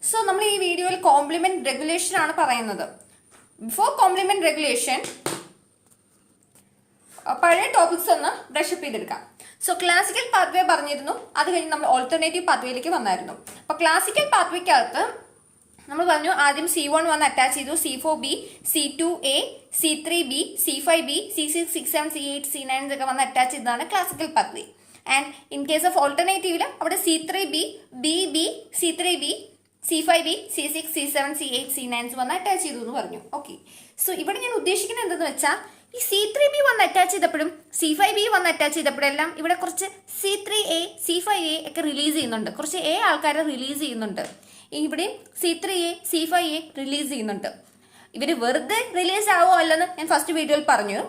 So നമ്മൾ ഈ വീഡിയോയിൽ കോംപ്ലിമെന്റ് റെഗുലേഷൻ ആണ് പറയുന്നത്. ബിഫോർ കോംപ്ലിമെന്റ് റെഗുലേഷൻ പഴയ ടോപ്പിക്സ് ഒന്ന് ബ്രഷപ്പ് ചെയ്തെടുക്കാം. സോ ക്ലാസിക്കൽ പാത്വേ പറഞ്ഞിരുന്നു, അത് കഴിഞ്ഞ് നമ്മൾ ഓൾട്ടർനേറ്റീവ് പാത്വേയിലേക്ക് വന്നായിരുന്നു. അപ്പൊ ക്ലാസിക്കൽ പാത്വേക്കകത്ത് നമ്മൾ പറഞ്ഞു ആദ്യം C1 വന്ന് അറ്റാച്ച് ചെയ്തു, C4B, C2A, C3B, C5B, C6, C7, C8, C9 ഒക്കെ വന്ന് അറ്റാച്ച് ചെയ്തതാണ് classical pathway. And in case of ഓൾട്ടർനേറ്റീവിൽ അവിടെ C3B, BB, C3B, C5B, C6, C7, C8, C9 വന്ന് അറ്റാച്ച് ചെയ്തു എന്ന് പറഞ്ഞു. ഓക്കെ, സോ ഇവിടെ ഞാൻ ഉദ്ദേശിക്കുന്നത് എന്തെന്ന് വെച്ചാൽ ഈ C3B വന്ന് അറ്റാച്ച് ചെയ്തപ്പോഴും C5B വന്ന് അറ്റാച്ച് ചെയ്തപ്പോഴെല്ലാം ഇവിടെ കുറച്ച് C3A, C5A ഒക്കെ റിലീസ് ചെയ്യുന്നുണ്ട്, കുറച്ച് A ആൾക്കാരെ റിലീസ് ചെയ്യുന്നുണ്ട്. ഇവിടെ C3A, C5A റിലീസ് ചെയ്യുന്നുണ്ട്. ഇവർ വെറുതെ റിലീസ് ആവോ അല്ലെന്ന് ഞാൻ ഫസ്റ്റ് വീഡിയോയിൽ പറഞ്ഞു.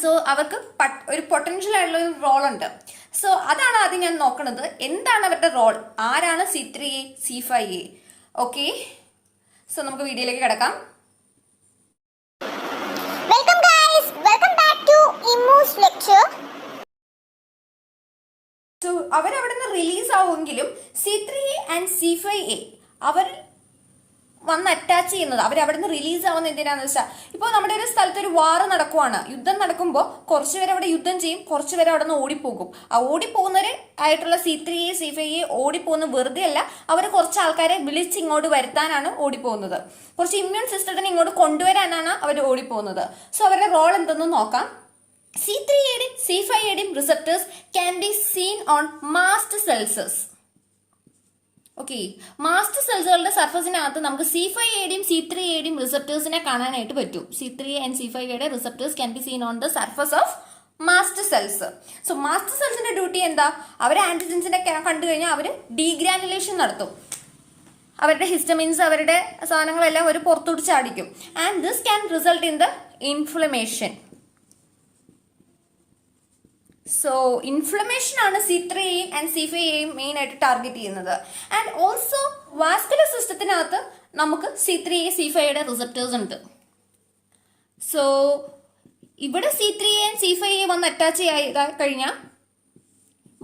സോ അവർക്ക് ഒരു പൊട്ടൻഷ്യൽ ആയിട്ടുള്ള ഒരു റോൾ ഉണ്ട്. സോ അതാണ് ആദ്യം ഞാൻ നോക്കുന്നത്, എന്താണ് അവരുടെ റോൾ, ആരാണ് C3A, C5A. ഓക്കെ, സോ നമുക്ക് വീഡിയോയിലേക്ക് കിടക്കാം. Welcome guys, welcome back to IMMU'S lecture. So അവരവിടെ നിന്ന് റിലീസ് ആവുമെങ്കിലും C3A ആൻഡ് C5A അവർ വന്ന് അറ്റാച്ച് ചെയ്യുന്നത്, അവരവിടെ നിന്ന് റിലീസ് ആവുന്ന എന്തിനാന്ന് വെച്ചാൽ ഇപ്പോൾ നമ്മുടെ ഒരു സ്ഥലത്ത് ഒരു വാറ് നടക്കുവാണ്, യുദ്ധം നടക്കുമ്പോൾ കുറച്ച് പേര് അവിടെ യുദ്ധം ചെയ്യും, കുറച്ച് പേര് അവിടെ നിന്ന് ഓടിപ്പോകും. ആ ഓടിപ്പോകുന്നവർ ആയിട്ടുള്ള C3A, C5A ഓടിപ്പോകുന്ന വെറുതെ അല്ല, അവർ കുറച്ച് ആൾക്കാരെ വിളിച്ച് ഇങ്ങോട്ട് വരുത്താനാണ് ഓടിപ്പോകുന്നത്, കുറച്ച് ഇമ്മ്യൂൺ സിസ്റ്റത്തിനെ ഇങ്ങോട്ട് കൊണ്ടുവരാനാണ് അവർ ഓടിപ്പോകുന്നത്. സോ അവരുടെ റോൾ എന്തെന്ന് നോക്കാം. C3A-യുടെയും C5A-യുടെയും receptors can be seen on mast cells. Okay, mast സെൽസുകളുടെ സർഫസിനകത്ത് നമുക്ക് C5A-യുടെയും C3A-യുടെയും റിസപ്റ്റേഴ്സിനെ കാണാനായിട്ട് പറ്റും. C3A ആൻഡ് C5A-യുടെ receptors can be seen on the surface of mast cells. So mast സെൽസിന്റെ ഡ്യൂട്ടി എന്താ, അവർ ആന്റിജൻസിനെ കണ്ടു കഴിഞ്ഞാൽ അവർ ഡീഗ്രാനുലേഷൻ നടത്തും, അവരുടെ ഹിസ്റ്റമിൻസ് അവരുടെ സാധനങ്ങളെല്ലാം അവർ പുറത്തോട്ട് ചാടിക്കും. And this can result in the inflammation. So inflammation ആണ് C3A ആൻഡ് C5A മെയിൻ ആയിട്ട് ടാർഗറ്റ് ചെയ്യുന്നത്. ആൻഡ് ഓൾസോ വാസ്കുലർ സിസ്റ്റത്തിനകത്ത് നമുക്ക് C3A, C5A റിസപ്റ്റേഴ്സ് ഉണ്ട്. സോ ഇവിടെ C3A ആൻഡ് C5A വന്ന് അറ്റാച്ച് ചെയ്ത് കഴിഞ്ഞാൽ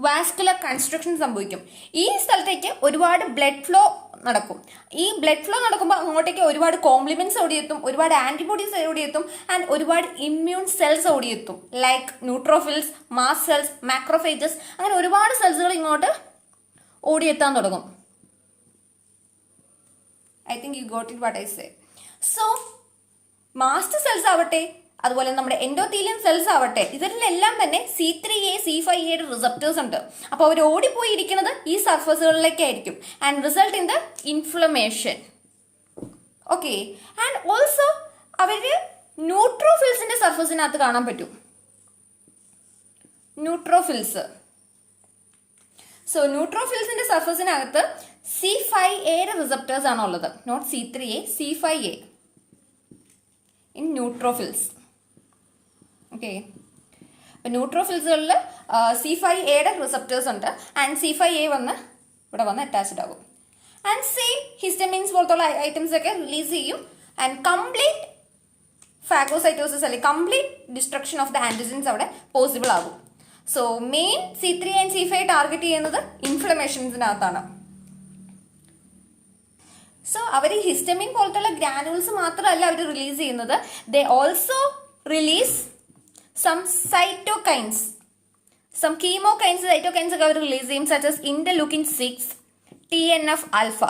വാസ്കുലർ കൺസ്ട്രക്ഷൻ സംഭവിക്കും. ഈ സ്ഥലത്തേക്ക് ഒരുപാട് ബ്ലഡ് ഫ്ലോ നടക്കും. ഈ ബ്ലഡ് ഫ്ലോ നടക്കുമ്പോൾ അങ്ങോട്ടേക്ക് ഒരുപാട് കോംപ്ലിമെന്റ്സ് ഓടിയെത്തും, ഒരുപാട് ആന്റിബോഡീസ് ഓടിയെത്തും, ആൻഡ് ഒരുപാട് ഇമ്മ്യൂൺ സെൽസ് ഓടിയെത്തും, like neutrophils, mast cells, macrophages, അങ്ങനെ ഒരുപാട് സെൽസുകൾ ഇങ്ങോട്ട് ഓടിയെത്താൻ തുടങ്ങും. I think you got it what I say. So mast cells ആവട്ടെ, അതുപോലെ നമ്മുടെ എൻഡോത്തീലിയൻ സെൽസ് ആവട്ടെ, ഇതിലെല്ലാം തന്നെ C3A, C5A റിസപ്റ്റേഴ്സ് ഉണ്ട്. അപ്പോൾ അവർ ഓടിപ്പോയിരിക്കുന്നത് ഈ സർഫസുകളിലേക്കായിരിക്കും and result in the inflammation. Okay, and also അവര് ന്യൂട്രോഫിൽസിന്റെ സർഫസിനകത്ത് കാണാൻ പറ്റും, ന്യൂട്രോഫിൽസ്. സോ ന്യൂട്രോഫിൽസിന്റെ സർഫസിനകത്ത് C5A റിസപ്റ്റേഴ്സ് ആണ് ഉള്ളത്, not C3A, C5A in neutrophils. Okay, അപ്പൊ ന്യൂട്രോഫിൽസുകളിൽ C5A റിസപ്റ്റേഴ്സ് ഉണ്ട് ആൻഡ് C5A വന്ന് ഇവിടെ വന്ന് അറ്റാച്ച്ഡ് ആകും. ആൻഡ് സെയിം ഹിസ്റ്റമിൻസ് പോലത്തുള്ള ഐറ്റംസ് ഒക്കെ റിലീസ് ചെയ്യും ആൻഡ് കംപ്ലീറ്റ് ഫാഗോസൈറ്റോസിസ് അല്ലെങ്കിൽ complete destruction of the antigens അവിടെ പോസിബിൾ ആകും. So main C3A and C5A target ചെയ്യുന്നത് ഇൻഫ്ലമേഷൻസിനകത്താണ്. സോ അവർ ഹിസ്റ്റമിൻ പോലത്തുള്ള ഗ്രാനുൾസ് മാത്രമല്ല അവർ റിലീസ് ചെയ്യുന്നത്, they also release some cytokines, some chemokines, cytokines ഒക്കെ അവർ റിലീസ് ചെയ്യും, such as interleukin 6, TNF alpha.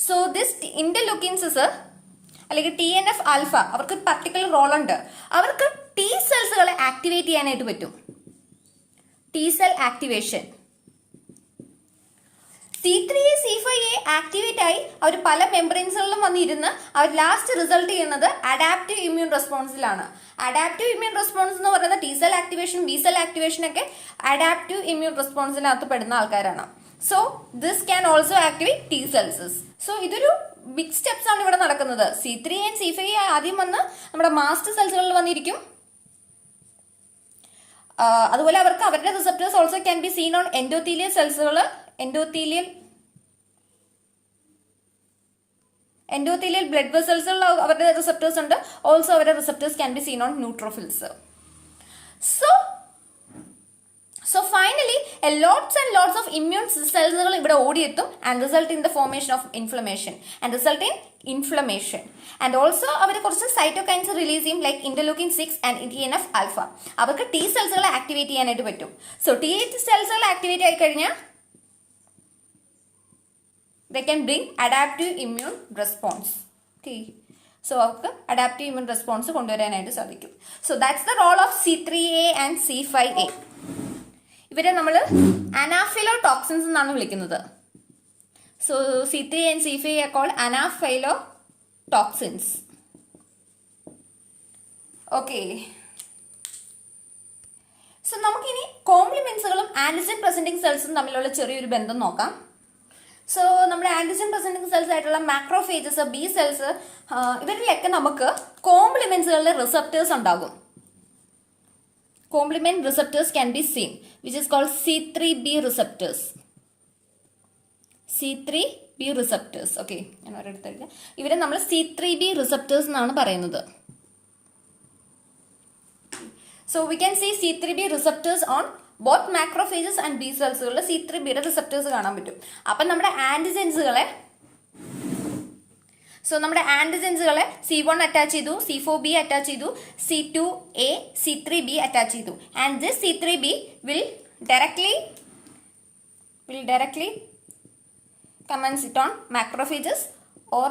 So this interleukins അല്ലെങ്കിൽ TNF ആൽഫ അവർക്ക് പർട്ടിക്കുലർ റോൾ ഉണ്ട്. അവർക്ക് T സെൽസുകളെ ആക്ടിവേറ്റ് ചെയ്യാനായിട്ട് പറ്റും, T cell activation. C3A, C5A activate ആയി അവർ പല മെമ്പറൈൻസുകളിലും വന്നിരുന്ന് അവർ ലാസ്റ്റ് റിസൾട്ട് ചെയ്യുന്നത് അഡാപ്റ്റീവ് ഇമ്മ്യൂൺ റെസ്പോൺസിലാണ്. അഡാപ്റ്റീവ് ഇമ്മ്യൂൺ റെസ്പോൺസ് എന്ന് പറയുന്നത് T cell activation, B cell activation ഒക്കെ അഡാപ്റ്റീവ് ഇമ്മ്യൂൺ റെസ്പോൺസിനകത്ത് പെടുന്ന ആൾക്കാരാണ്. So this can also activate T cells. So ഇതൊരു ബിഗ് സ്റ്റെപ്സ് ആണ് ഇവിടെ നടക്കുന്നത്. C3A ആൻഡ് C5A ആദ്യം വന്ന് നമ്മുടെ മാസ്റ്റ് സെൽസുകളിൽ വന്നിരിക്കും. അതുപോലെ അവർക്ക് അവരുടെ receptors also can be seen on endothelial സെൽസുകൾ, എൻഡോത്തീലിയൽ ബ്ലഡ് വെസൽസുകൾ അവരുടെ റിസപ്റ്റേഴ്സ് ഉണ്ട്. ഓൾസോ അവരുടെ receptors can be seen on neutrophils. So So finally, a lots and lots of immune cells ഇവിടെ ഓടിയെത്തും and result in the formation of inflammation and result in inflammation. And also അവർ കുറച്ച് cytokines release ചെയ്യും like interleukin 6 and TNF alpha. അവർക്ക് T സെൽസുകളെ activate ചെയ്യാനായിട്ട് പറ്റും. So T സെൽസുകൾ activate ആയി കഴിഞ്ഞാൽ they can bring adaptive immune response. Okay. So അവർക്ക് adaptive immune response കൊണ്ടുവരാനായിട്ട് സാധിക്കും. So that's the role of C3A and C5A. ഇവരെ നമ്മൾ അനാഫൈലോടോക്സിൻസ് എന്നാണ് വിളിക്കുന്നത്. So C3 and C5 are called anaphylotoxins. Okay, so നമുക്കിനി കോംപ്ലിമെന്റ്സുകളും ആന്റിജൻ പ്രസന്റിംഗ് സെൽസും തമ്മിലുള്ള ചെറിയൊരു ബന്ധം നോക്കാം. സോ നമ്മുടെ ആന്റിജൻ പ്രസന്റിംഗ് സെൽസ് ആയിട്ടുള്ള മാക്രോഫേജസ്, ബി സെൽസ്, ഇവരിലൊക്കെ നമുക്ക് കോംപ്ലിമെന്റ്സുകളുടെ റിസപ്റ്റേഴ്സ് ഉണ്ടാകും. Complement receptors can be seen, which is called C3b receptors. C3b receptors. Okay, ഞാൻ ഒരെടുത്ത് എഴുതാം. ഇവരെ നമ്മൾ C3b receptors എന്നാണ് പറയുന്നത്. So we can see C3b receptors on both macrophages and B cells. C3b receptors കാണാൻ പറ്റും. അപ്പം നമ്മുടെ ആന്റിജൻസുകളെ നമ്മുടെ ആന്റിജൻസുകളെ C1 അറ്റാച്ച് ചെയ്തു, C4b അറ്റാച്ച് ചെയ്തു, C2a, C3b അറ്റാച്ച് ചെയ്തു. And this C3b will directly commence it on macrophages or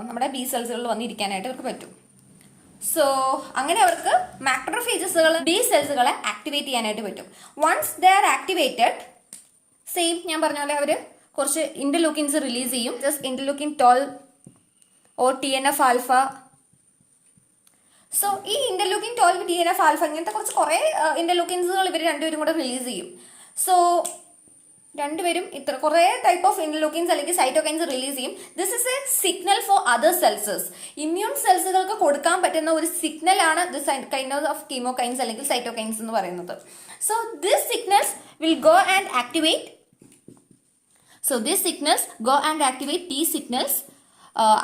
നമ്മുടെ B സെൽസുകളിൽ വന്നിരിക്കാനായിട്ട് അവർക്ക് പറ്റും. സോ അങ്ങനെ അവർക്ക് മാക്രോഫേജസുകൾ ബി സെൽസുകളെ ആക്ടിവേറ്റ് ചെയ്യാനായിട്ട് പറ്റും. Once they are activated, same ഞാൻ പറഞ്ഞ പോലെ അവർ കുറച്ച് ഇന്റർലൂക്കിൻസ് റിലീസ് ചെയ്യും. Just interleukin 12 or TNF alpha. So ഈ ഇന്റർലൂക്കിൻ 12, TNF alpha ഇങ്ങനത്തെ കുറേ ഇന്റർലൂക്കിൻസുകൾ ഇവർ രണ്ടുപേരും കൂടെ റിലീസ് ചെയ്യും. സോ രണ്ടുപേരും ഇത്ര കുറേ ടൈപ്പ് ഓഫ് ഇന്റർലൂക്കിൻസ് അല്ലെങ്കിൽ സൈറ്റോകൈൻസ് റിലീസ് ചെയ്യും. This is a signal for other cells. Immune സെൽസുകൾക്ക് കൊടുക്കാൻ പറ്റുന്ന ഒരു സിഗ്നൽ ആണ് ദിസ് കൈൻഡ് ഓഫ് കീമോകൈൻസ് അല്ലെങ്കിൽ സൈറ്റോകൈൻസ് എന്ന് പറയുന്നത്. So this signals will go and activate T signals.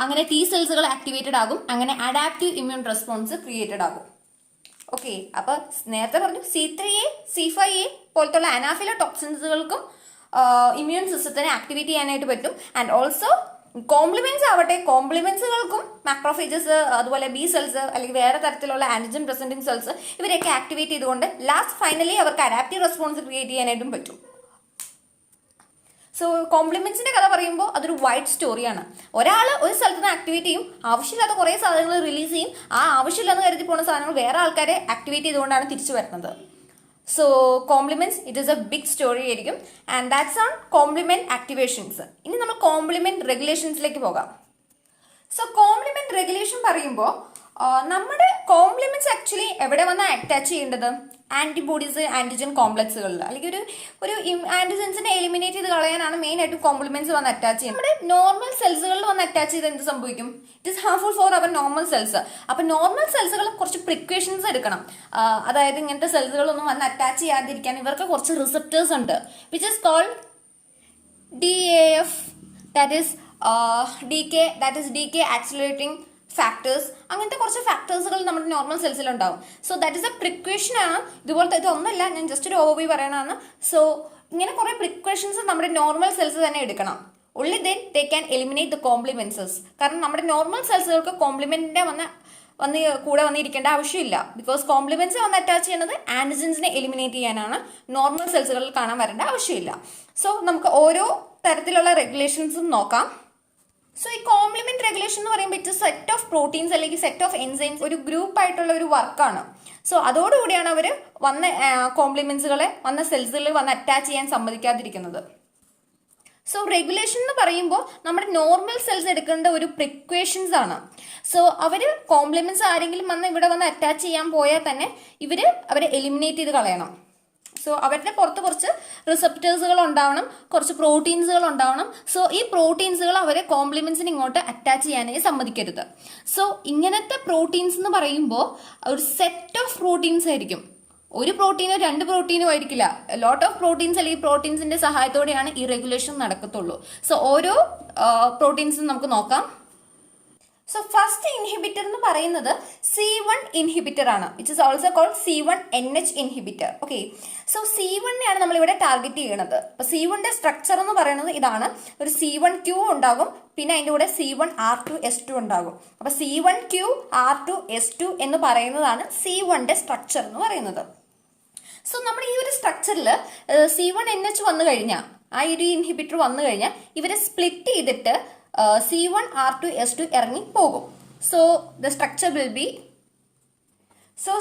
അങ്ങനെ T സെൽസുകൾ ആക്ടിവേറ്റഡ് ആകും. അങ്ങനെ അഡാപ്റ്റീവ് ഇമ്മ്യൂൺ റെസ്പോൺസ് ക്രിയേറ്റഡ് ആകും. ഓക്കെ, അപ്പൊ നേരത്തെ പറഞ്ഞു C3A, C5A പോലത്തുള്ള അനാഫിലോടോക്സിൻസുകൾക്കും ഇമ്മ്യൂൺ സിസ്റ്റത്തിനെ ആക്ടിവേറ്റ് ചെയ്യാനായിട്ട് പറ്റും. ആൻഡ് ഓൾസോ കോംപ്ലിമെന്റ്സ് ആവട്ടെ, കോംപ്ലിമെന്റ്സുകൾക്കും മാക്രോഫേജസ് അതുപോലെ ബി സെൽസ് അല്ലെങ്കിൽ വേറെ തരത്തിലുള്ള ആന്റിജൻ പ്രസന്റിംഗ് സെൽസ് ഇവരെയൊക്കെ ആക്ടിവേറ്റ് ചെയ്തുകൊണ്ട് ലാസ്റ്റ് ഫൈനലി അവർക്ക് അഡാപ്റ്റീവ് റെസ്പോൺസ് ക്രിയേറ്റ് ചെയ്യാനായിട്ടും പറ്റും. സോ കോംപ്ലിമെന്റ്സിന്റെ കഥ പറയുമ്പോൾ അതൊരു വൈഡ് സ്റ്റോറിയാണ്. ഒരാൾ ഒരു സ്ഥലത്ത് നിന്ന് ആക്ടിവേറ്റ് ചെയ്യും, ആവശ്യമില്ലാത്ത കുറേ സാധനങ്ങൾ റിലീസ് ചെയ്യും. ആ ആവശ്യമില്ലാന്ന് കരുതി പോകുന്ന സാധനങ്ങൾ വേറെ ആൾക്കാരെ ആക്ടിവേറ്റ് ചെയ്തുകൊണ്ടാണ് തിരിച്ചു വരുന്നത്. So complements it is a big story ആയിരിക്കും. And that's on complement activations. ഇനി നമ്മൾ കോംപ്ലിമെന്റ് റെഗുലേഷൻസിലേക്ക് പോകാം. സോ കോംപ്ലിമെന്റ് റെഗുലേഷൻ പറയുമ്പോൾ നമ്മുടെ കോംപ്ലിമെന്റ്സ് ആക്ച്വലി എവിടെ വന്ന് അറ്റാച്ച് ചെയ്യേണ്ടത്? ആന്റിബോഡീസ്, ആന്റിജൻ കോംപ്ലക്സുകളിൽ അല്ലെങ്കിൽ ഒരു ആന്റിജൻസിനെ എലിമിനേറ്റ് ചെയ്ത് കളയാനാണ് മെയിൻ ആയിട്ട് കോംപ്ലിമെന്റ്സ് വന്ന് അറ്റാച്ച് ചെയ്യുന്നത്. നമ്മുടെ നോർമൽ സെൽസുകളിൽ വന്ന് അറ്റാച്ച് ചെയ്ത് എന്ത് സംഭവിക്കും? It is harmful for our normal cells. അപ്പൊ നോർമൽ സെൽസുകൾ കുറച്ച് പ്രിക്കോഷൻസ് എടുക്കണം. അതായത് ഇങ്ങനത്തെ സെൽസുകളൊന്നും വന്ന് അറ്റാച്ച് ചെയ്യാതിരിക്കാൻ ഇവർക്ക് കുറച്ച് റിസപ്റ്റേഴ്സ് ഉണ്ട്, which is called DAF, that is DK accelerating factors. അങ്ങനത്തെ കുറച്ച് ഫാക്ടേഴ്സുകൾ നമ്മുടെ നോർമൽ സെൽസിൽ ഉണ്ടാവും. So that is a precaution ആണ്. ഇതുപോലത്തെ ഇതൊന്നുമല്ല, ഞാൻ ജസ്റ്റ് ഒരു ഓവർവ്യൂ പറയണതാണ്. സോ ഇങ്ങനെ കുറെ പ്രിക്കോഷൻസ് നമ്മുടെ നോർമൽ സെൽസ് തന്നെ എടുക്കണം. only then they can eliminate the complemenses. കാരണം നമ്മുടെ നോർമൽ സെൽസുകൾക്ക് കോംപ്ലിമെന്റിന്റെ കൂടെ വന്നിരിക്കേണ്ട ആവശ്യമില്ല. ബിക്കോസ് കോംപ്ലിമെന്റ്സ് വന്ന് അറ്റാച്ച് ചെയ്യുന്നത് ആന്റിജൻസിനെ എലിമിനേറ്റ് ചെയ്യാനാണ്. നോർമൽ സെൽസുകളിൽ കാണാൻ വരേണ്ട ആവശ്യമില്ല. സോ നമുക്ക് ഓരോ തരത്തിലുള്ള റെഗുലേഷൻസും നോക്കാം. സോ ഈ കോംപ്ലിമെന്റ് റെഗുലേഷൻ എന്ന് പറയുമ്പോൾ ഇറ്റ് സെറ്റ് ഓഫ് പ്രോട്ടീൻസ് അല്ലെങ്കിൽ സെറ്റ് ഓഫ് എൻസൈംസ്, ഒരു ഗ്രൂപ്പ് ആയിട്ടുള്ള ഒരു വർക്കാണ്. സോ അതോടുകൂടിയാണ് അവർ വന്ന കോംപ്ലിമെന്റ്സുകളെ വന്ന സെൽസുകളിൽ വന്ന് അറ്റാച്ച് ചെയ്യാൻ സമ്മതിക്കാതിരിക്കുന്നത്. സോ റെഗുലേഷൻ എന്ന് പറയുമ്പോൾ നമ്മുടെ നോർമൽ സെൽസ് എടുക്കേണ്ട ഒരു പ്രിക്വേഷൻസ് ആണ്. സോ അവര് കോംപ്ലിമെന്റ്സ് ആരെങ്കിലും വന്ന് ഇവിടെ വന്ന് അറ്റാച്ച് ചെയ്യാൻ പോയാൽ തന്നെ അവരെ എലിമിനേറ്റ് ചെയ്ത് കളയണം. സോ അവരുടെ പുറത്ത് കുറച്ച് റിസപ്റ്റേഴ്സുകൾ ഉണ്ടാവണം, കുറച്ച് പ്രോട്ടീൻസുകൾ ഉണ്ടാവണം. സോ ഈ പ്രോട്ടീൻസുകൾ അവരെ കോംപ്ലിമെന്റ്സിന് ഇങ്ങോട്ട് അറ്റാച്ച് ചെയ്യാനായി സമ്മതിക്കരുത്. സോ ഇങ്ങനത്തെ പ്രോട്ടീൻസ് എന്ന് പറയുമ്പോൾ ഒരു സെറ്റ് ഓഫ് പ്രോട്ടീൻസ് ആയിരിക്കും. ഒരു പ്രോട്ടീനോ രണ്ട് പ്രോട്ടീനോ ആയിരിക്കില്ല, ലോട്ട് ഓഫ് പ്രോട്ടീൻസ് അല്ലെങ്കിൽ പ്രോട്ടീൻസിന്റെ സഹായത്തോടെയാണ് ഈ റെഗുലേഷൻ നടക്കത്തുള്ളൂ. സോ ഓരോ പ്രോട്ടീൻസും നമുക്ക് നോക്കാം. സോ ഫസ്റ്റ് ഇൻഹിബിറ്റർ എന്ന് പറയുന്നത് C1 ഇൻഹിബിറ്റർ ആണ്, which is also called C1NH inhibitor. Okay, so C1 നെയാണ് നമ്മൾ ഇവിടെ ടാർഗറ്റ് ചെയ്യുന്നത്. അപ്പൊ C1ന്റെ സ്ട്രക്ചർ എന്ന് പറയുന്നത് ഇതാണ്. ഒരു C1Q ഉണ്ടാകും, പിന്നെ അതിന്റെ കൂടെ C1R2S2 ഉണ്ടാകും. അപ്പൊ C1Q R2S2 എന്ന് പറയുന്നതാണ് C1ന്റെ സ്ട്രക്ചർ എന്ന് പറയുന്നത്. സോ നമ്മുടെ ഈ ഒരു സ്ട്രക്ചറിൽ C1NH വന്നു കഴിഞ്ഞാൽ, ആ ഒരു ഇൻഹിബിറ്റർ വന്നു കഴിഞ്ഞാൽ ഇവരെ സ്പ്ലിറ്റ് ചെയ്തിട്ട് C1R2S2 ഇറങ്ങി പോകും. So the structure will be, so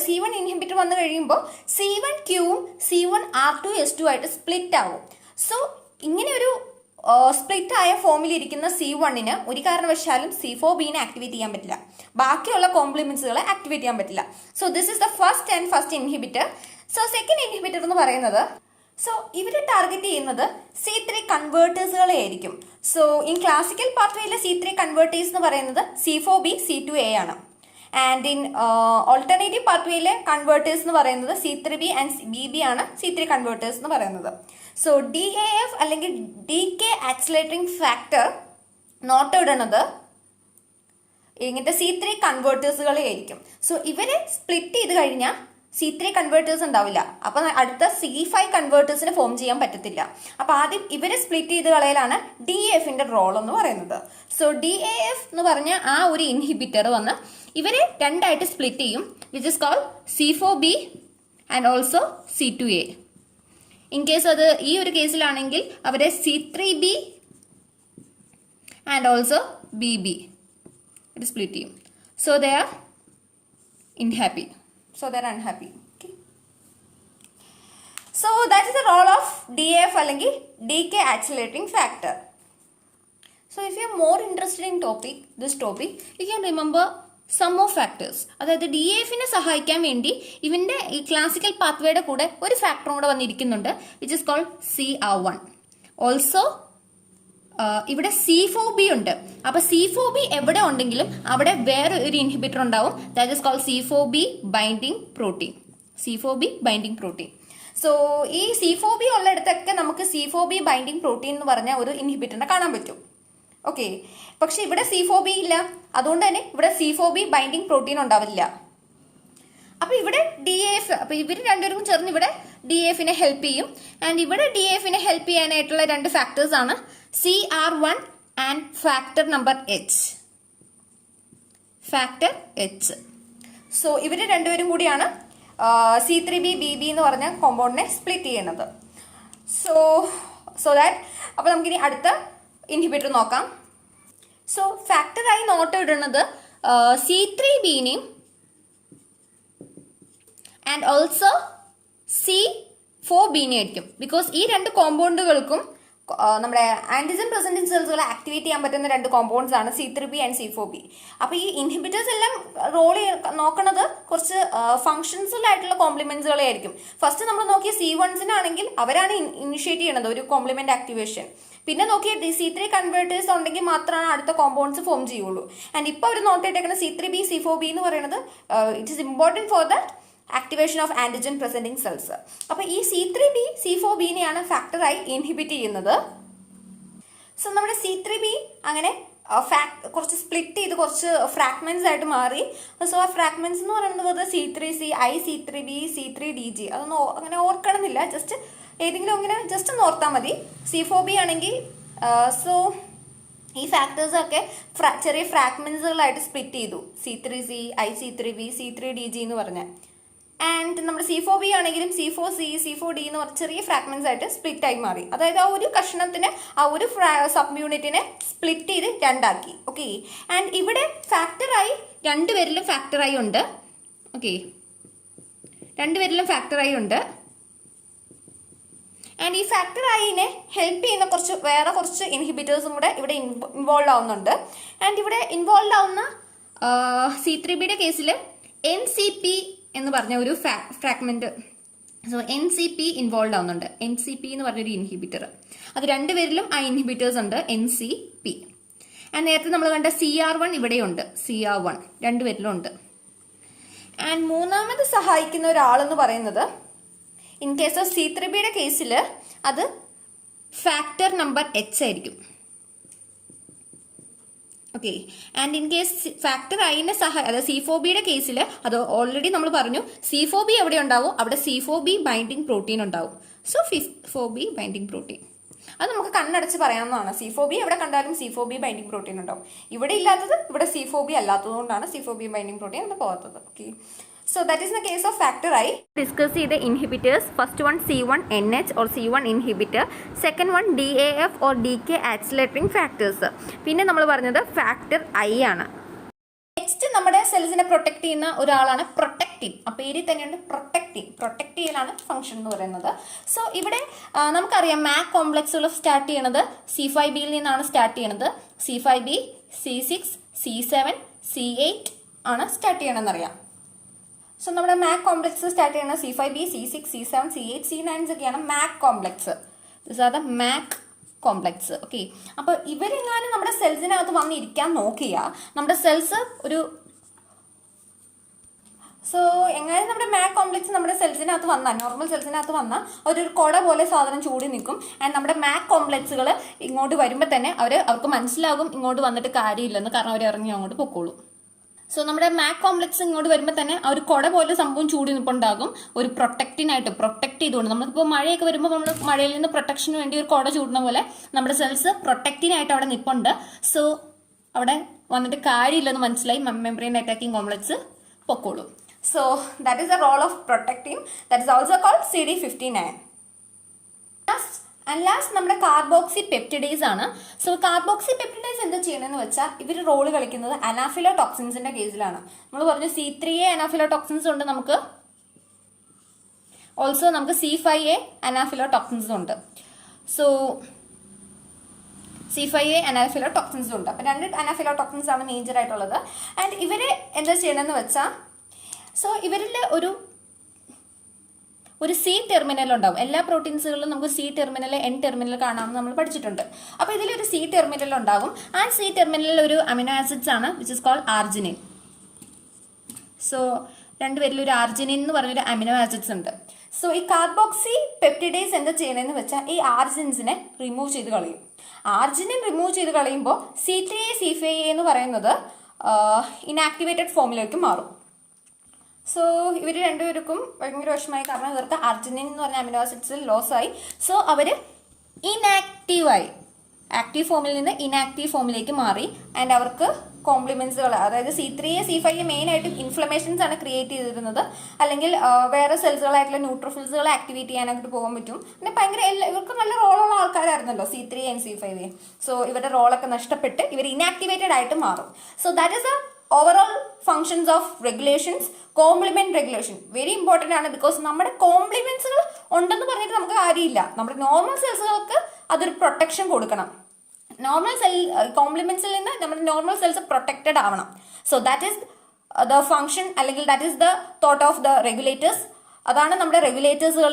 C1 inhibitor വന്നു കഴിയുമ്പോൾ C1Qവും C1R2S2 ആയിട്ട് സ്പ്ലിറ്റ് ആവും. സോ ഇങ്ങനെ ഒരു സ്പ്ലിറ്റ് ആയ ഫോമിൽ ഇരിക്കുന്ന C1ന് ഒരു കാരണവശാലും C4Bനെ ആക്ടിവേറ്റ് ചെയ്യാൻ പറ്റില്ല, ബാക്കിയുള്ള കോംപ്ലിമെന്റ്സുകളെ ആക്ടിവേറ്റ് ചെയ്യാൻ പറ്റില്ല. So this is the first inhibitor. So second inhibitor എന്ന് പറയുന്നത്, സോ ഇവരെ ടാർഗറ്റ് ചെയ്യുന്നത് C3 കൺവേർട്ടേഴ്സുകളെ ആയിരിക്കും. സോ ഇൻ ക്ലാസിക്കൽ പാത്വേയിലെ C3 കൺവേർട്ടേഴ്സ് എന്ന് പറയുന്നത് C4B C2A ആണ്. ആൻഡ് ഇൻ ഓൾട്ടർനേറ്റീവ് പാത്വേയിലെ കൺവേർട്ടേഴ്സ് എന്ന് പറയുന്നത് C3B ആൻഡ് BB ആണ് C3 കൺവേർട്ടേഴ്സ് എന്ന് പറയുന്നത്. സോ DAF അല്ലെങ്കിൽ DK ആക്സിലേറ്ററിംഗ് ഫാക്ടർ നോട്ട് ഇടുന്നത് ഇങ്ങനത്തെ C3 കൺവേർട്ടേഴ്സുകളെ ആയിരിക്കും. സോ ഇവരെ സ്പ്ലിറ്റ് ചെയ്ത് കഴിഞ്ഞാൽ C3 കൺവേർട്ടേഴ്സ് ഉണ്ടാവില്ല, അപ്പൊ അടുത്ത C5 കൺവേർട്ടേഴ്സിന് ഫോം ചെയ്യാൻ പറ്റത്തില്ല. അപ്പൊ ആദ്യം ഇവരെ സ്പ്ലിറ്റ് ചെയ്ത് കളയലാണ് DAFന്റെ റോൾ എന്ന് പറയുന്നത്. സോ DAF എന്ന് പറഞ്ഞ ആ ഒരു ഇൻഹിബിറ്റർ വന്ന് ഇവരെ രണ്ടായിട്ട് സ്പ്ലിറ്റ് ചെയ്യും, which is called C4B and also C2A. In case അത് ഈ ഒരു കേസിലാണെങ്കിൽ അവരെ C3B ആൻഡ് ഓൾസോ BB ഇത് സ്പ്ലിറ്റ് ചെയ്യും. So they are unhappy. Okay. So that is the role of DAF അല്ലെങ്കിൽ DK accelerating factor. So if you are more interested in this topic, you can remember some more factors. അതായത് DAFനെ സഹായിക്കാൻ വേണ്ടി ഇവന്റെ ഈ classical പാത്വേയുടെ കൂടെ ഒരു ഫാക്ടറും കൂടെ വന്നിരിക്കുന്നുണ്ട്, which is called CR1. Also ഇവിടെ C4B ഉണ്ട്. അപ്പൊ C4B എവിടെ ഉണ്ടെങ്കിലും അവിടെ വേറെ ഒരു ഇൻഹിബിറ്റർ ഉണ്ടാവും, that is called C4B binding protein. C4B binding protein. So ഈ C4B ഉള്ളിടത്തൊക്കെ നമുക്ക് C4B ബൈൻഡിങ് പ്രോട്ടീൻ എന്ന് പറഞ്ഞ ഒരു ഇൻഹിബിറ്ററിനെ കാണാൻ പറ്റും. ഓക്കെ, പക്ഷെ ഇവിടെ C4B ഇല്ല, അതുകൊണ്ട് തന്നെ ഇവിടെ C4B ബൈൻഡിങ് പ്രോട്ടീൻ ഉണ്ടാവില്ല. അപ്പൊ ഇവിടെ DAF, അപ്പൊ ഇവർ രണ്ടുപേരും ചേർന്ന് ഇവിടെ DAFനെ ഹെൽപ്പ് ചെയ്യും. ആൻഡ് ഇവിടെ DAFനെ ഹെൽപ്പ് ചെയ്യാനായിട്ടുള്ള രണ്ട് ഫാക്ടേഴ്സ് ആണ് CR1 and factor number H. So ഇവര് രണ്ടുപേരും കൂടിയാണ് C3B BB എന്ന് പറഞ്ഞ കോമ്പൗണ്ടിനെ സ്പ്ലിറ്റ് ചെയ്യുന്നത്. സോ ദാറ്റ്, അപ്പൊ നമുക്കിനി അടുത്ത ഇൻഹിബിറ്റർ നോക്കാം. സോ ഫാക്ടറായി നോട്ട് ഇടുന്നത് C3Bനെയും ആൻഡ് ഓൾസോ C4Bനെ ആയിരിക്കും. ബിക്കോസ് ഈ രണ്ട് കോമ്പൗണ്ടുകൾക്കും നമ്മുടെ ആന്റിജൻ പ്രസന്റിംഗ് സെൽസുകളെ ആക്ടിവേറ്റ് ചെയ്യാൻ പറ്റുന്ന രണ്ട് കോമ്പൗണ്ട്സ് ആണ് C3B ആൻഡ് C4B. അപ്പൊ ഈ ഇൻഹിബിറ്റേഴ്സ് എല്ലാം റോൾ നോക്കുന്നത് കുറച്ച് ഫങ്ഷൻസുകൾ ആയിട്ടുള്ള കോംപ്ലിമെന്റ്സുകളെ ആയിരിക്കും. ഫസ്റ്റ് നമ്മൾ നോക്കിയ C1സിനാണെങ്കിൽ അവരാണ് ഇനിഷ്യേറ്റ് ചെയ്യുന്നത് ഒരു കോംപ്ലിമെന്റ് ആക്ടിവേഷൻ. പിന്നെ നോക്കിയ C3 കൺവേർട്ടേഴ്സ് ഉണ്ടെങ്കിൽ മാത്രമാണ് അടുത്ത കോമ്പൗണ്ട്സ് ഫോം ചെയ്യുള്ളൂ. ആൻഡ് ഇപ്പൊ അവർ നോട്ട് ചെയ്തേക്കുന്ന C3B C4B എന്ന് പറയുന്നത് it is important for that activation of antigen presenting cells. അപ്പൊ ഈ C3B C4Bനെയാണ് ഫാക്ടറായി ഇൻഹിബിറ്റ് ചെയ്യുന്നത്. സോ നമ്മുടെ C3B അങ്ങനെ കുറച്ച് സ്പ്ലിറ്റ് ചെയ്ത് കുറച്ച് ഫ്രാഗ്മെന്റ്സ് ആയിട്ട് മാറി. സോ ആ ഫ്രാഗ്മെന്റ്സ് എന്ന് പറയുന്നത് C3C I C3B C3DG അതൊന്നും അങ്ങനെ ഓർക്കണമെന്നില്ല, ജസ്റ്റ് ഏതെങ്കിലും ഇങ്ങനെ ജസ്റ്റ് ഒന്ന് ഓർത്താൽ മതി. C4B ആണെങ്കിൽ സോ ഈ ഫാക്ടേഴ്സ് ഒക്കെ ചെറിയ ഫ്രാഗ്മെന്റ്സുകളായിട്ട് സ്പ്ലിറ്റ് ചെയ്തു, C3C I C3B C3DG എന്ന് പറഞ്ഞാൽ. ആൻഡ് നമ്മുടെ C4B ആണെങ്കിലും C4C C4D എന്ന് പറഞ്ഞ ചെറിയ ഫ്രാഗ്മെന്റ്സ് ആയിട്ട് സ്പ്ലിറ്റ് ആയി മാറി. അതായത് ആ ഒരു കഷ്ണത്തിന് ആ ഒരു സബ് യൂണിറ്റിനെ സ്പ്ലിറ്റ് ചെയ്ത് രണ്ടാക്കി. ഓക്കെ, ആൻഡ് ഇവിടെ ഫാക്ടറായി രണ്ടുപേരിലും ഫാക്ടറായി ഉണ്ട്. ഓക്കെ, രണ്ടുപേരിലും ഫാക്ടറായി ഉണ്ട്. ആൻഡ് ഈ ഫാക്ടറായിനെ ഹെൽപ്പ് ചെയ്യുന്ന വേറെ കുറച്ച് ഇൻഹിബിറ്റേഴ്സും കൂടെ ഇവിടെ ഇൻവോൾവ് ആവുന്നുണ്ട്. ആൻഡ് ഇവിടെ ഇൻവോൾവ് ആവുന്ന C3Bയുടെ കേസിൽ NCP എന്ന് പറഞ്ഞ ഒരു ഫ്രാഗ്മെന്റ്, സോ NCP ഇൻവോൾവ് ആവുന്നുണ്ട്. NCP എന്ന് പറഞ്ഞൊരു ഇൻഹിബിറ്റർ, അത് രണ്ടുപേരിലും ആ ഇൻഹിബിറ്റേഴ്സ് ഉണ്ട് NCP. ആൻഡ് നേരത്തെ നമ്മൾ കണ്ട CR1 ഇവിടെയുണ്ട്, CR1 രണ്ടുപേരിലും ഉണ്ട്. ആൻഡ് മൂന്നാമത് സഹായിക്കുന്ന ഒരാളെന്ന് പറയുന്നത് ഇൻ കേസ് ഓഫ് C3Bയുടെ കേസിൽ അത് ഫാക്ടർ നമ്പർ H ആയിരിക്കും. Okay. And in case factor ഐനെ അതായത് C4Bയുടെ കേസിൽ അത് ഓൾറെഡി നമ്മൾ പറഞ്ഞു, C4B എവിടെ ഉണ്ടാവും അവിടെ C4B ബൈൻഡിങ് പ്രോട്ടീൻ ഉണ്ടാവും. സോ C4B ബൈൻഡിങ് പ്രോട്ടീൻ അത് നമുക്ക് കണ്ണടച്ച് പറയാവുന്നതാണ്. C4B എവിടെ കണ്ടാലും C4B ബൈൻഡിങ് പ്രോട്ടീൻ ഉണ്ടാവും. ഇവിടെ ഇല്ലാത്തത് ഇവിടെ C4B അല്ലാത്തതുകൊണ്ടാണ് C4B ബൈൻഡിങ് പ്രോട്ടീൻ അവിടെ പോകാത്തത്. Okay. So that is the case of factor I. Discuss the inhibitors. First one C1NH or C1 inhibitor. Second one DAF or DK accelerating factors. പിന്നെ നമ്മൾ പറഞ്ഞത് factor I ആണ്. Next നമ്മുടെ സെൽസിനെ protect ചെയ്യുന്ന ഒരാളാണ് പ്രൊട്ടക്റ്റിൻ. ആ പേരിൽ തന്നെയുണ്ട് പ്രൊട്ടക്റ്റിൻ. പ്രൊട്ടക്ട് ചെയ്യലാണ് ഫംഗ്ഷൻ എന്ന് പറയുന്നത്. സോ ഇവിടെ നമുക്കറിയാം മാക് കോംപ്ലക്സുകൾ സ്റ്റാർട്ട് ചെയ്യണത് C5Bയിൽ നിന്നാണ് സ്റ്റാർട്ട് ചെയ്യണത്. C5B, C6, C7, C8 ആണ് സ്റ്റാർട്ട് ചെയ്യണമെന്നറിയാം. സോ നമ്മുടെ മാക് കോംപ്ലക്സ് സ്റ്റാർട്ട് ചെയ്യുന്നത് C5B, C6, C7, C8, C9 ഒക്കെയാണ് Mac complex. This are the Mac complex. Okay. അപ്പോൾ ഇവരെങ്ങാനും നമ്മുടെ സെൽസിനകത്ത് വന്നിരിക്കാൻ നോക്കിയ നമ്മുടെ സെൽസ് ഒരു എങ്ങനെയും നമ്മുടെ മാക് കോംപ്ലക്സ് നമ്മുടെ സെൽസിനകത്ത് വന്നാൽ, നോർമൽ സെൽസിനകത്ത് വന്നാൽ ഒരു കുട പോലെ സാധനം ചൂടി നിൽക്കും. ആൻഡ് നമ്മുടെ മാക് കോംപ്ലക്സുകൾ ഇങ്ങോട്ട് വരുമ്പോൾ തന്നെ അവർക്ക് മനസ്സിലാകും ഇങ്ങോട്ട് വന്നിട്ട് കാര്യമില്ലെന്ന്. കാരണം അവർ ഇറങ്ങി അങ്ങോട്ട് പൊക്കോളും. സോ നമ്മുടെ മാക് കോംപ്ലക്സ് ഇങ്ങോട്ട് വരുമ്പോൾ തന്നെ ആ ഒരു കുട പോലെ സംഭവം ചൂടി നിൽപ്പുണ്ടാകും. ഒരു പ്രൊട്ടക്റ്റിനായിട്ട് പ്രൊട്ടക്ട് ചെയ്തുകൊണ്ട് നമ്മളിപ്പോൾ മഴയൊക്കെ വരുമ്പോൾ നമ്മൾ മഴയിൽ നിന്ന് പ്രൊട്ടക്ഷന് വേണ്ടി ഒരു കുട ചൂടുന്ന പോലെ നമ്മുടെ സെൽസ് പ്രൊട്ടക്റ്റിനായിട്ട് അവിടെ നിൽപ്പുണ്ട്. സോ അവിടെ വന്നിട്ട് കാര്യമില്ലെന്ന് മനസ്സിലായി മെംബ്രെയിൻ അറ്റാക്കിംഗ് കോംപ്ലക്സ് പൊക്കോളും. So that is the role of protectin. That is also called CD59. And last നമ്മുടെ കാർബോക്സി പെപ്റ്റിഡേസ് ആണ്. സോ കാർബോക്സി പെപ്റ്റിഡേസ് എന്താ ചെയ്യണമെന്ന് വെച്ചാൽ ഇവർ റോള് കളിക്കുന്നത് അനാഫിലോടോക്സിൻസിന്റെ കേസിലാണ്. നമ്മൾ പറഞ്ഞു C3A അനാഫിലോടോക്സിൻസ് ഉണ്ട്, നമുക്ക് ഓൾസോ നമുക്ക് C5A അനാഫിലോടോക്സിൻസ് ഉണ്ട്. സോ C5A അനാഫിലോടോക്സിൻസ് ഉണ്ട്. അപ്പം 2 അനാഫിലോടോക്സിൻസ് ആണ് മേജർ ആയിട്ടുള്ളത്. ആൻഡ് ഇവരെ എന്താ ചെയ്യണമെന്ന് വെച്ചാൽ ഇവരിൽ ഒരു C ടെർമിനൽ ഉണ്ടാവും. എല്ലാ പ്രോട്ടീൻസുകളിലും നമുക്ക് C ടെർമിനൽ, N ടെർമിനൽ കാണാമെന്ന് നമ്മൾ പഠിച്ചിട്ടുണ്ട്. അപ്പോൾ ഇതിലൊരു C ടെർമിനൽ ഉണ്ടാകും. ആ C ടെർമിനലിൽ ഒരു അമിനോ ആസിഡ്സ് ആണ് which is called arginine. So രണ്ടുപേരിൽ ഒരു ആർജിനിൻ എന്ന് പറഞ്ഞൊരു അമിനോ ആസിഡ്സ് ഉണ്ട്. സോ ഈ കാർബോക്സി പെപ്റ്റിഡേസ് എന്താ ചെയ്യണമെന്ന് വെച്ചാൽ ഈ ആർജിൻസിനെ റിമൂവ് ചെയ്ത് കളയും. ആർജിനിൻ റിമൂവ് ചെയ്ത് കളയുമ്പോൾ C3A, C5A എന്ന് പറയുന്നത് ഇനാക്ടിവേറ്റഡ് ഫോമിലേക്ക് മാറും. സോ ഇവർ രണ്ടുപേർക്കും ഭയങ്കര വിഷമമായി. കാരണം ഇവർക്ക് അർജിനിൻ എന്ന് പറഞ്ഞ അമിനോ ആസിഡ്സിൽ ലോസ് ആയി. സോ അവർ ഇനാക്റ്റീവായി, ആക്റ്റീവ് ഫോമിൽ നിന്ന് ഇനാക്റ്റീവ് ഫോമിലേക്ക് മാറി. ആൻഡ് അവർക്ക് കോംപ്ലിമെന്റ്സുകൾ, അതായത് C3A, C5A മെയിനായിട്ട് ഇൻഫ്ലമേഷൻസ് ആണ് ക്രിയേറ്റ് ചെയ്തിരുന്നത്. അല്ലെങ്കിൽ വേറെ സെൽസുകളായിട്ടുള്ള ന്യൂട്രോഫിൽസുകളെ ആക്ടിവേറ്റ് ചെയ്യാനായിട്ട് പോകാൻ പറ്റും. പിന്നെ ഭയങ്കര ഇവർക്ക് നല്ല റോളുള്ള ആൾക്കാരായിരുന്നല്ലോ C3A and C5A. സോ ഇവരുടെ റോളൊക്കെ നഷ്ടപ്പെട്ട് ഇവർ ഇനാക്ടിവേറ്റഡ് ആയിട്ട് മാറും. So that is a overall functions of regulations. Complement regulation very important ആണ്. ബിക്കോസ് നമ്മുടെ കോംപ്ലിമെന്റ്സുകൾ ഉണ്ടെന്ന് പറഞ്ഞിട്ട് നമുക്ക് കാര്യമില്ല. നമ്മുടെ നോർമൽ സെൽസുകൾക്ക് അതൊരു പ്രൊട്ടക്ഷൻ കൊടുക്കണം. നോർമൽ കോംപ്ലിമെന്റ്സിൽ നിന്ന് നമ്മുടെ നോർമൽ സെൽസ് പ്രൊട്ടക്റ്റഡ് ആവണം. So that is the function, അല്ലെങ്കിൽ that is the thought of the regulators. അതാണ് നമ്മുടെ റെഗുലേറ്റേഴ്സുകളുടെ